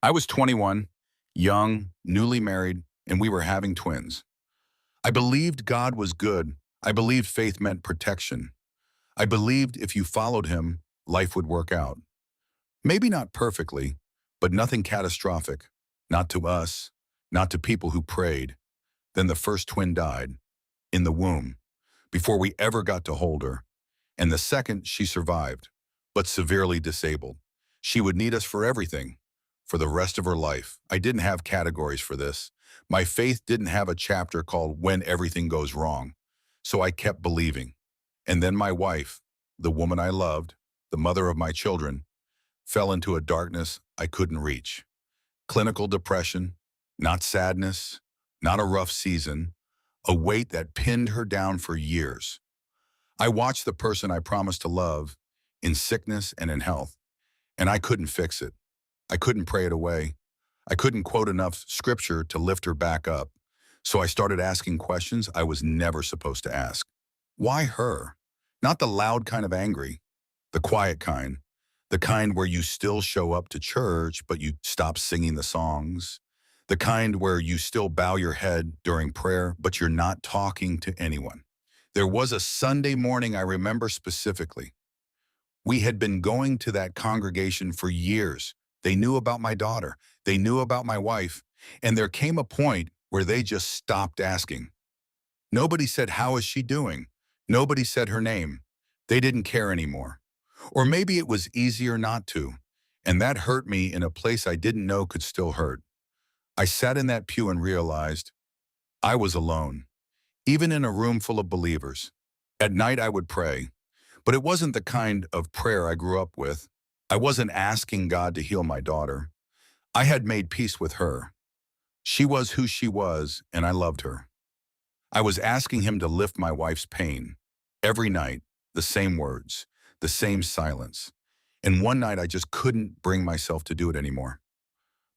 I was 21, young, newly married, and we were having twins. I believed God was good. I believed faith meant protection. I believed if you followed him, life would work out. Maybe not perfectly, but nothing catastrophic. Not to us, not to people who prayed. Then the first twin died, in the womb, before we ever got to hold her. And the second, she survived, but severely disabled. She would need us for everything, for the rest of her life. I didn't have categories for this. My faith didn't have a chapter called When Everything Goes Wrong. So I kept believing. And then my wife, the woman I loved, the mother of my children, fell into a darkness I couldn't reach. Clinical depression, not sadness, not a rough season, a weight that pinned her down for years. I watched the person I promised to love in sickness and in health, and I couldn't fix it. I couldn't pray it away. I couldn't quote enough scripture to lift her back up. So I started asking questions I was never supposed to ask. Why her? Not the loud kind of angry, the quiet kind, the kind where you still show up to church, but you stop singing the songs, the kind where you still bow your head during prayer, but you're not talking to anyone. There was a Sunday morning I remember specifically. We had been going to that congregation for years. They knew about my daughter. They knew about my wife. And there came a point where they just stopped asking. Nobody said, "How is she doing?" Nobody said her name. They didn't care anymore. Or maybe it was easier not to. And that hurt me in a place I didn't know could still hurt. I sat in that pew and realized I was alone, even in a room full of believers. At night I would pray, but it wasn't the kind of prayer I grew up with. I wasn't asking God to heal my daughter. I had made peace with her. She was who she was, and I loved her. I was asking him to lift my wife's pain. Every night, the same words, the same silence. And one night I just couldn't bring myself to do it anymore.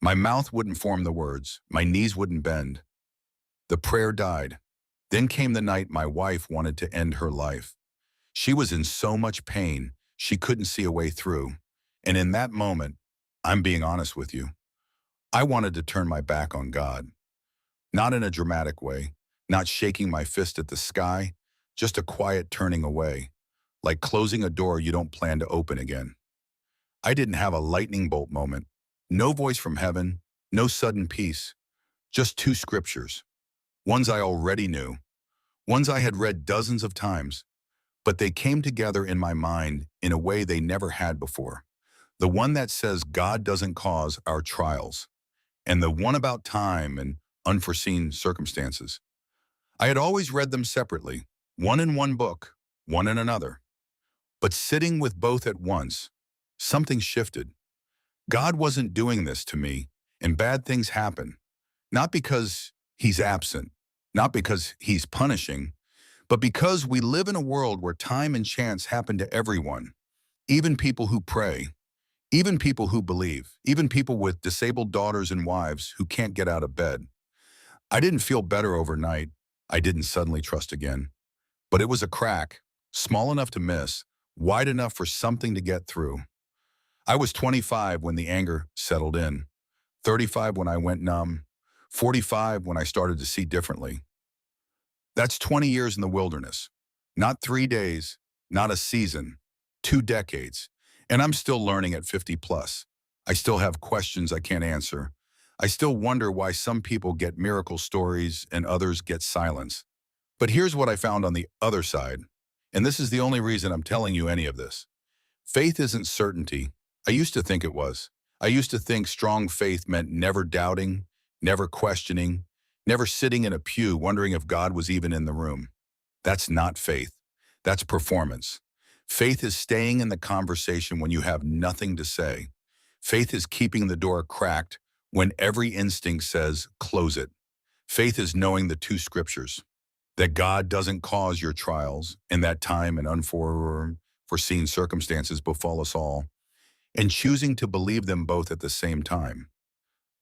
My mouth wouldn't form the words. My knees wouldn't bend. The prayer died. Then came the night my wife wanted to end her life. She was in so much pain, she couldn't see a way through. And in that moment, I'm being honest with you, I wanted to turn my back on God. Not in a dramatic way, not shaking my fist at the sky, just a quiet turning away, like closing a door you don't plan to open again. I didn't have a lightning bolt moment. No voice from heaven, no sudden peace, just two scriptures. Ones I already knew, ones I had read dozens of times, but they came together in my mind in a way they never had before. The one that says God doesn't cause our trials, and the one about time and unforeseen circumstances. I had always read them separately, one in one book, one in another. But sitting with both at once, something shifted. God wasn't doing this to me, and bad things happen. Not because he's absent, not because he's punishing, but because we live in a world where time and chance happen to everyone, even people who pray, even people who believe, even people with disabled daughters and wives who can't get out of bed. I didn't feel better overnight. I didn't suddenly trust again. But it was a crack, small enough to miss, wide enough for something to get through. I was 25 when the anger settled in, 35 when I went numb, 45 when I started to see differently. That's 20 years in the wilderness. Not 3 days, not a season, 2 decades. And I'm still learning at 50 plus. I still have questions I can't answer. I still wonder why some people get miracle stories and others get silence. But here's what I found on the other side, and this is the only reason I'm telling you any of this. Faith isn't certainty. I used to think it was. I used to think strong faith meant never doubting, never questioning, never sitting in a pew wondering if God was even in the room. That's not faith. That's performance. Faith is staying in the conversation when you have nothing to say. Faith is keeping the door cracked when every instinct says, close it. Faith is knowing the two scriptures, that God doesn't cause your trials, and that time and unforeseen circumstances befall us all, and choosing to believe them both at the same time.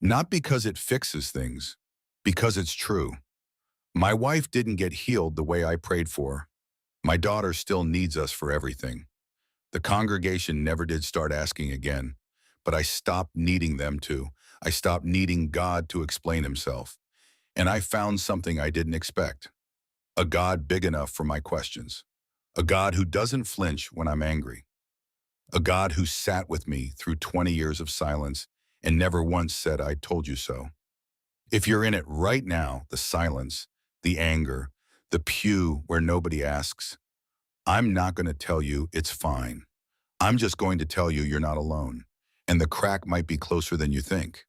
Not because it fixes things, because it's true. My wife didn't get healed the way I prayed for. My daughter still needs us for everything. The congregation never did start asking again, but I stopped needing them to. I stopped needing God to explain himself. And I found something I didn't expect. A God big enough for my questions. A God who doesn't flinch when I'm angry. A God who sat with me through 20 years of silence and never once said, "I told you so." If you're in it right now, the silence, the anger, the pew where nobody asks, I'm not going to tell you it's fine. I'm just going to tell you you're not alone. And the crack might be closer than you think.